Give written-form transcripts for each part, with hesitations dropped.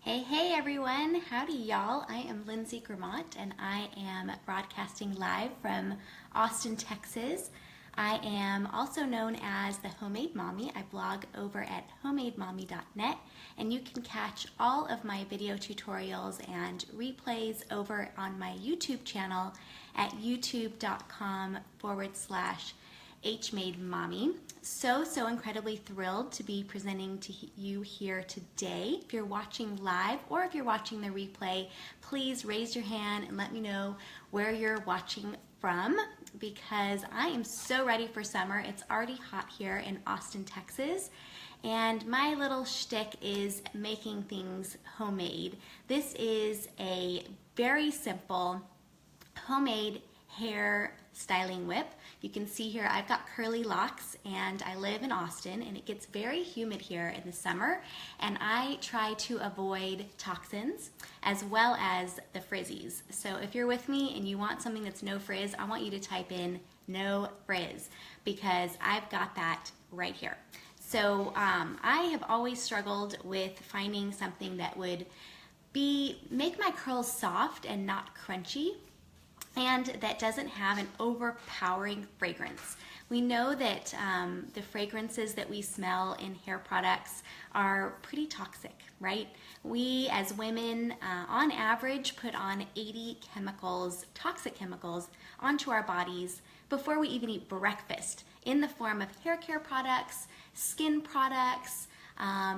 Hey everyone, howdy y'all. I am Lindsay Gramont and I am broadcasting live from Austin, Texas. I am also known as the Homemade Mommy. I blog over at homemademommy.net and you can catch all of my video tutorials and replays over on my YouTube channel at youtube.com/hmademommy. So incredibly thrilled to be presenting to you here today. If you're watching live or if you're watching the replay, please raise your hand and let me know where you're watching from because I am so ready for summer. It's already hot here in Austin, Texas, and my little shtick is making things homemade. This is a very simple homemade hair styling whip. You can see here I've got curly locks and I live in Austin and it gets very humid here in the summer, and I try to avoid toxins as well as the frizzies. So if you're with me and you want something that's no frizz, I want you to type in no frizz because I've got that right here. So I have always struggled with finding something that would make my curls soft and not crunchy, and that doesn't have an overpowering fragrance. We know that the fragrances that we smell in hair products are pretty toxic, right? We as women, on average, put on 80 chemicals, toxic chemicals, onto our bodies before we even eat breakfast in the form of hair care products, skin products,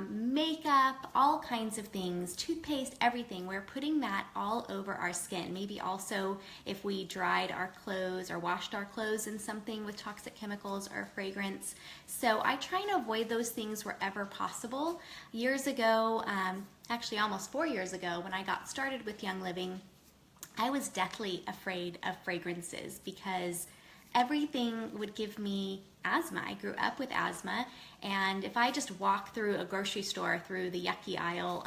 makeup, all kinds of things, toothpaste, everything. We're putting that all over our skin. Maybe also if we dried our clothes or washed our clothes in something with toxic chemicals or fragrance. So I try and avoid those things wherever possible. Years ago, actually almost 4 years ago, when I got started with Young Living, I was deathly afraid of fragrances because everything would give me asthma. I grew up with asthma, and if I just walk through a grocery store through the yucky aisle,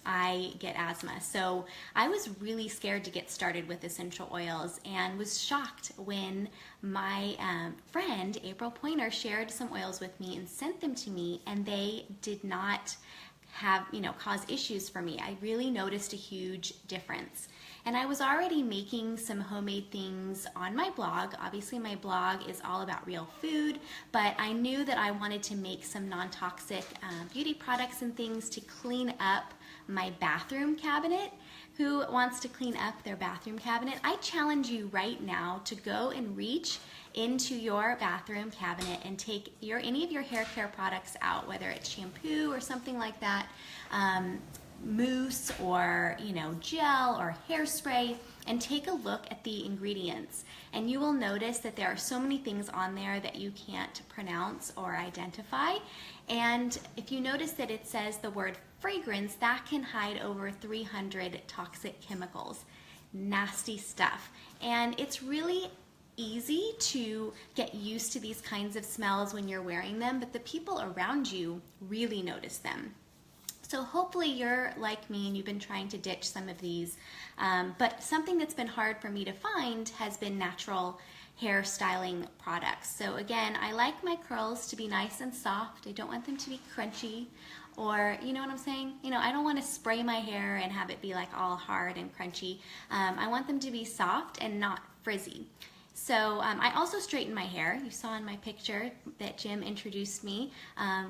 I get asthma. So I was really scared to get started with essential oils and was shocked when my friend April Pointer shared some oils with me and sent them to me, and they did not have, cause issues for me. I really noticed a huge difference. And I was already making some homemade things on my blog. Obviously my blog is all about real food, but I knew that I wanted to make some non-toxic beauty products and things to clean up my bathroom cabinet. Who wants to clean up their bathroom cabinet? I challenge you right now to go and reach into your bathroom cabinet and take any of your hair care products out, whether it's shampoo or something like that, mousse or gel or hairspray, and take a look at the ingredients, and you will notice that there are so many things on there that you can't pronounce or identify. And if you notice that it says the word fragrance, that can hide over 300 toxic chemicals. Nasty stuff. And it's really easy to get used to these kinds of smells when you're wearing them, but the people around you really notice them. So hopefully you're like me and you've been trying to ditch some of these, but something that's been hard for me to find has been natural hair styling products. So again, I like my curls to be nice and soft. I don't want them to be crunchy, or you know what I'm saying? I don't want to spray my hair and have it be like all hard and crunchy. I want them to be soft and not frizzy. So I also straighten my hair. You saw in my picture that Jim introduced me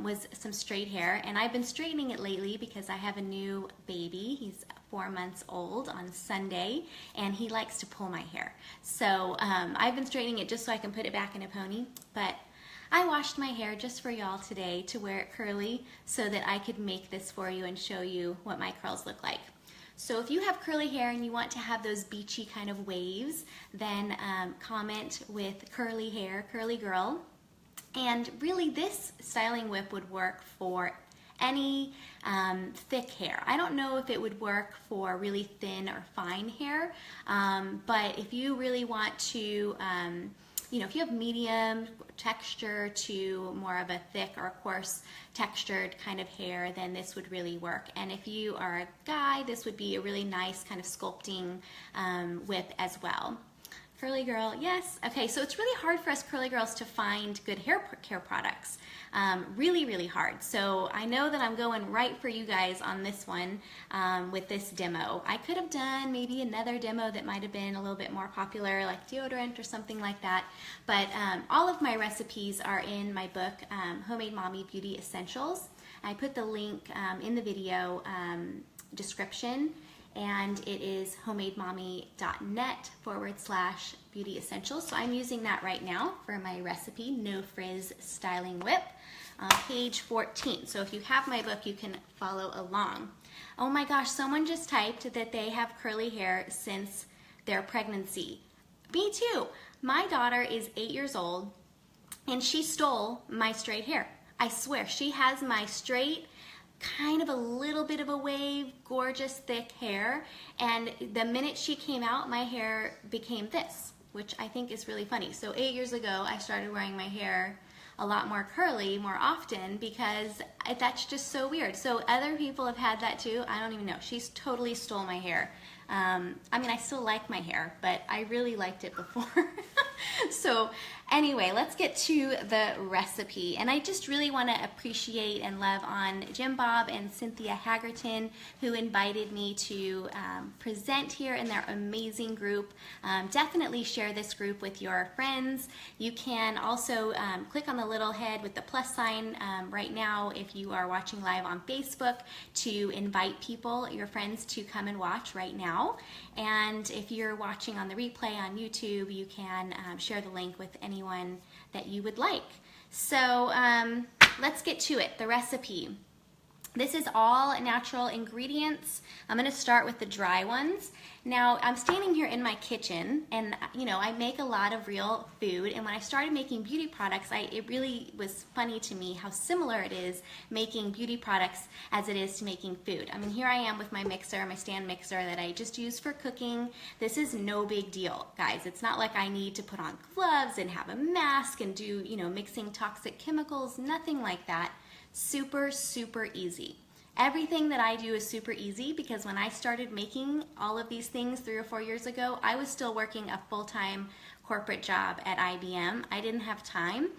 was some straight hair, and I've been straightening it lately because I have a new baby. He's 4 months old on Sunday, and he likes to pull my hair. So I've been straightening it just so I can put it back in a pony, but I washed my hair just for y'all today to wear it curly so that I could make this for you and show you what my curls look like. So if you have curly hair and you want to have those beachy kind of waves, then comment with curly hair, curly girl. And really this styling whip would work for any thick hair. I don't know if it would work for really thin or fine hair, but if you really want to, if you have medium texture to more of a thick or coarse textured kind of hair, then this would really work. And if you are a guy, this would be a really nice kind of sculpting whip as well. Curly girl, yes. Okay, so it's really hard for us curly girls to find good hair care products. Really, really hard. So I know that I'm going right for you guys on this one with this demo. I could have done maybe another demo that might have been a little bit more popular, like deodorant or something like that. But all of my recipes are in my book, Homemade Mommy Beauty Essentials. I put the link in the video description, and it is homademommy.net/beauty essentials. So I'm using that right now for my recipe, No Frizz Styling Whip, on page 14. So if you have my book, you can follow along. Oh my gosh, someone just typed that they have curly hair since their pregnancy. Me too. My daughter is 8 years old, and she stole my straight hair. I swear, she has my straight, kind of a little bit of a wave, gorgeous thick hair, and the minute she came out, my hair became this, which I think is really funny. So 8 years ago, I started wearing my hair a lot more curly more often because that's just so weird. So other people have had that too. I don't even know. She's totally stole my hair. I mean, I still like my hair, but I really liked it before. So anyway, let's get to the recipe. And I just really want to appreciate and love on Jim Bob and Cynthia Hagerton, who invited me to present here in their amazing group. Definitely share this group with your friends. You can also click on the little head with the plus sign right now if you are watching live on Facebook to invite people, your friends, to come and watch right now. And if you're watching on the replay on YouTube, you can share the link with anyone that you would like. So let's get to it, the recipe. This is all natural ingredients. I'm going to start with the dry ones. Now, I'm standing here in my kitchen, and you know, I make a lot of real food, and when I started making beauty products, it really was funny to me how similar it is making beauty products as it is to making food. I mean, here I am with my mixer, my stand mixer that I just use for cooking. This is no big deal, guys. It's not like I need to put on gloves and have a mask and do, you know, mixing toxic chemicals, nothing like that. Super, super easy. Everything that I do is super easy because when I started making all of these things 3 or 4 years ago, I was still working a full-time corporate job at IBM. I didn't have time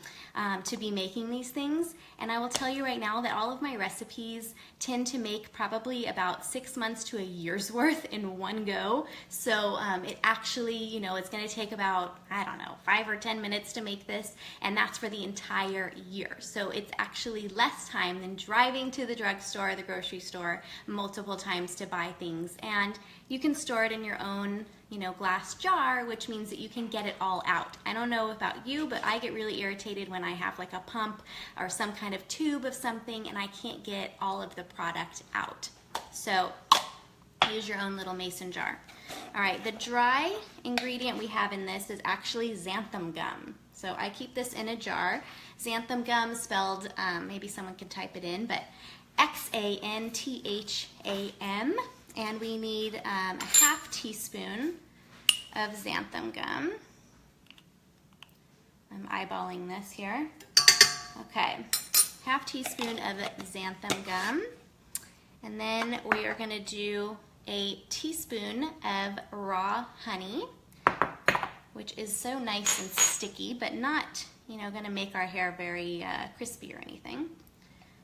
to be making these things, and I will tell you right now that all of my recipes tend to make probably about 6 months to a year's worth in one go. So it actually, you know, it's going to take about, I don't know, 5 or 10 minutes to make this, and that's for the entire year. So it's actually less time than driving to the drugstore or the grocery store multiple times to buy things. And you can store it in your own, you know, glass jar, which means that you can get it all out. I don't know about you, but I get really irritated when I have like a pump or some kind of tube of something and I can't get all of the product out. So use your own little mason jar. All right, the dry ingredient we have in this is actually xanthan gum. So I keep this in a jar. Xanthan gum spelled, maybe someone could type it in, but Xantham. And we need a half teaspoon of xanthan gum. I'm eyeballing this here. Okay, half teaspoon of xanthan gum. And then we are going to do a teaspoon of raw honey, which is so nice and sticky, but not, you know, going to make our hair very crispy or anything.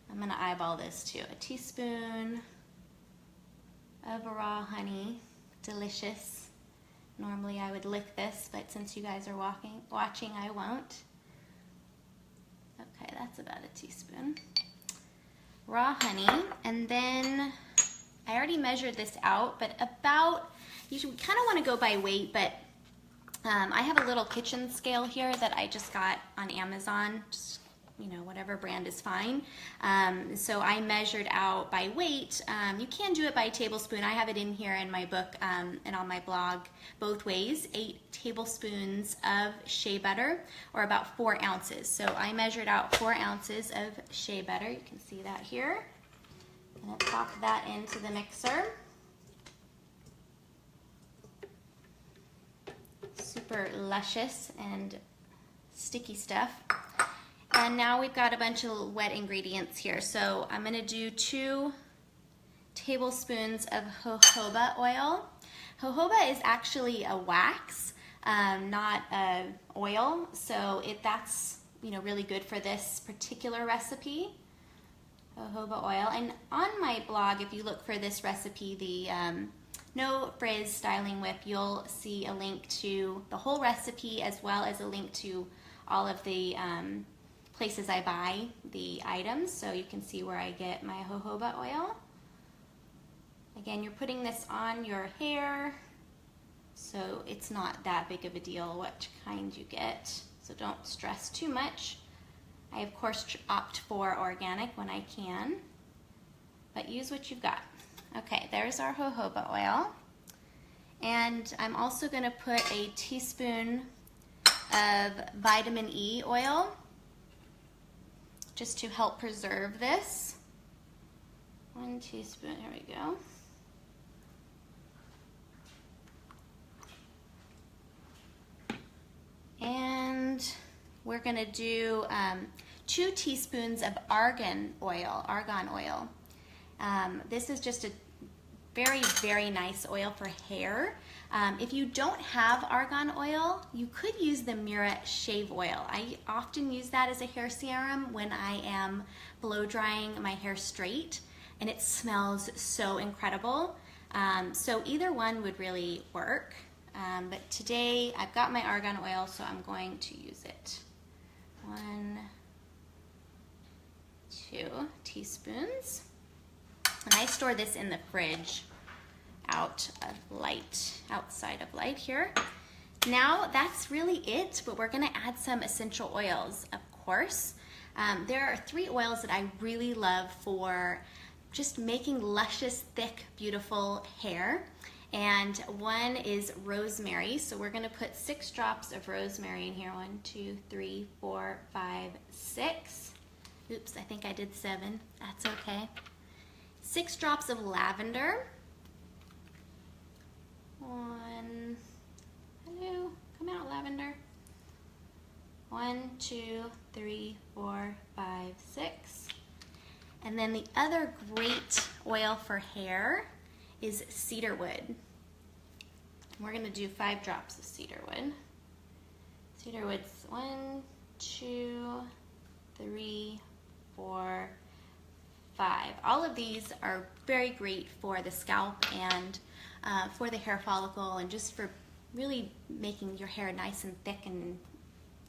I'm going to eyeball this too. A teaspoon of raw honey, delicious. Normally I would lick this, but since you guys are watching, I won't. Okay, that's about a teaspoon. Raw honey, and then I already measured this out, but about, you kind of want to go by weight, but I have a little kitchen scale here that I just got on Amazon. Just, you know, whatever brand is fine. So I measured out by weight. You can do it by tablespoon. I have it in here in my book and on my blog both ways. 8 tablespoons of shea butter, or about 4 ounces. So I measured out 4 ounces of shea butter. You can see that here. I'm going to pop that into the mixer. Super luscious and sticky stuff. And now we've got a bunch of wet ingredients here. So I'm going to do 2 tablespoons of jojoba oil. Jojoba is actually a wax, not oil. So that's really good for this particular recipe, jojoba oil. And on my blog, if you look for this recipe, the No Frizz Styling Whip, you'll see a link to the whole recipe as well as a link to all of the places I buy the items, so you can see where I get my jojoba oil. Again, you're putting this on your hair, so it's not that big of a deal what kind you get, so don't stress too much. I of course opt for organic when I can, but use what you've got. Okay, there's our jojoba oil, and I'm also going to put a teaspoon of vitamin E oil just to help preserve this. 1 teaspoon, here we go. And we're going to do 2 teaspoons of argan oil. This is just a very, very nice oil for hair. If you don't have argan oil, you could use the Mira shave oil. I often use that as a hair serum when I am blow drying my hair straight, and it smells so incredible. So either one would really work. But today I've got my argan oil, so I'm going to use it. 1, 2 teaspoons. And I store this in the fridge outside of light here. Now that's really it, but we're gonna add some essential oils, of course. There are 3 oils that I really love for just making luscious, thick, beautiful hair. And one is rosemary. So we're gonna put 6 drops of rosemary in here. 1, 2, 3, 4, 5, 6. Oops, I think I did 7. That's okay. 6 drops of lavender. 1, hello, come out lavender. 1, 2, 3, 4, 5, 6. And then the other great oil for hair is cedarwood. We're gonna do 5 drops of cedarwood. Cedarwood's 1, 2, 3, 4, 5. All of these are very great for the scalp and for the hair follicle, and just for really making your hair nice and thick and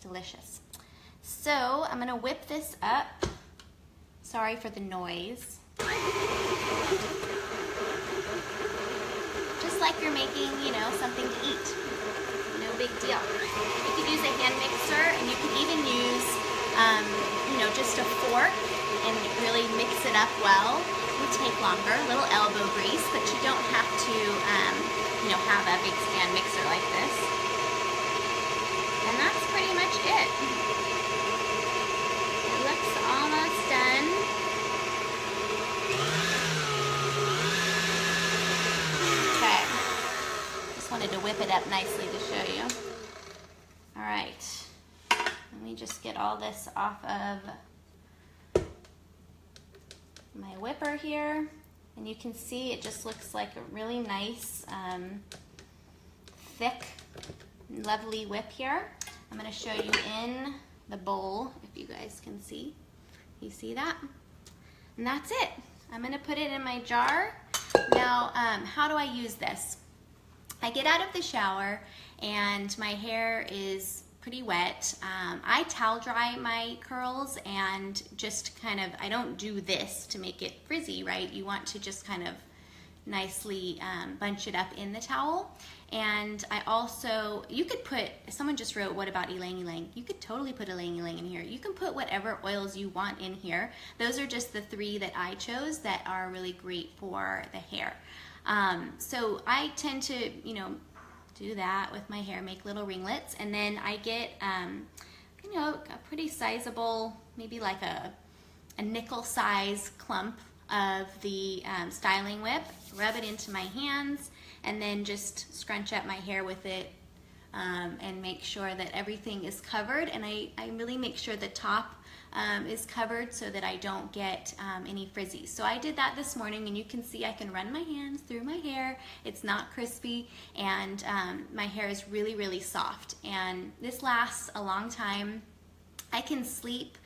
delicious. So I'm gonna whip this up. Sorry for the noise. Just like you're making, something to eat. No big deal. You could use a hand mixer, and you could even use, just a fork and really mix it up well. It would take longer, a little elbow grease, but you don't have to, have a big stand mixer like this. And that's pretty much it. It looks almost done. Okay. Just wanted to whip it up nicely to show you. All right. Let me just get all this off of my whipper here, and you can see it just looks like a really nice, thick, lovely whip here. I'm going to show you in the bowl, if you guys can see. You see that? And that's it. I'm going to put it in my jar. Now, how do I use this? I get out of the shower and my hair is pretty wet. I towel dry my curls, and just I don't do this to make it frizzy, right? You want to just kind of nicely bunch it up in the towel. And I also, you could put, someone just wrote, what about ylang ylang? You could totally put ylang ylang in here. You can put whatever oils you want in here. Those are just the 3 that I chose that are really great for the hair. So I tend to, do that with my hair, make little ringlets, and then I get, a pretty sizable, maybe like a nickel size clump of the styling whip, rub it into my hands, and then just scrunch up my hair with it, and make sure that everything is covered. And I really make sure the top is covered so that I don't get any frizzies. So I did that this morning, and you can see I can run my hands through my hair. It's not crispy, and my hair is really, really soft. And this lasts a long time. I can sleep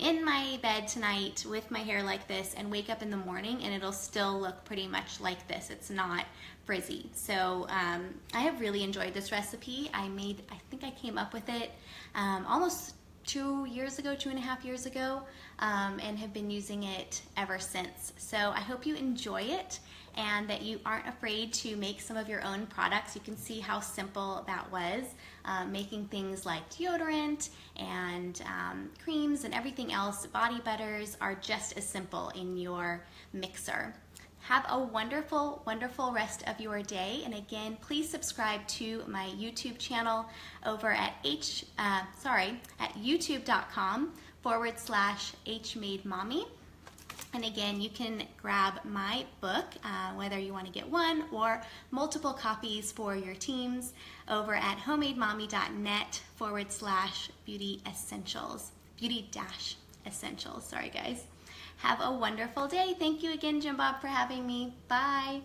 in my bed tonight with my hair like this and wake up in the morning and it'll still look pretty much like this. It's not frizzy. So I have really enjoyed this recipe. I think I came up with it almost 2 years ago, 2.5 years ago, and have been using it ever since. So I hope you enjoy it and that you aren't afraid to make some of your own products. You can see how simple that was. Making things like deodorant and creams and everything else, body butters, are just as simple in your mixer. Have a wonderful, wonderful rest of your day. And again, please subscribe to my YouTube channel over at youtube.com/hmademommy. And again, you can grab my book, whether you want to get one or multiple copies for your teams, over at homademommy.net/beauty essentials. Beauty-essentials. Sorry, guys. Have a wonderful day. Thank you again, Jim Bob, for having me. Bye.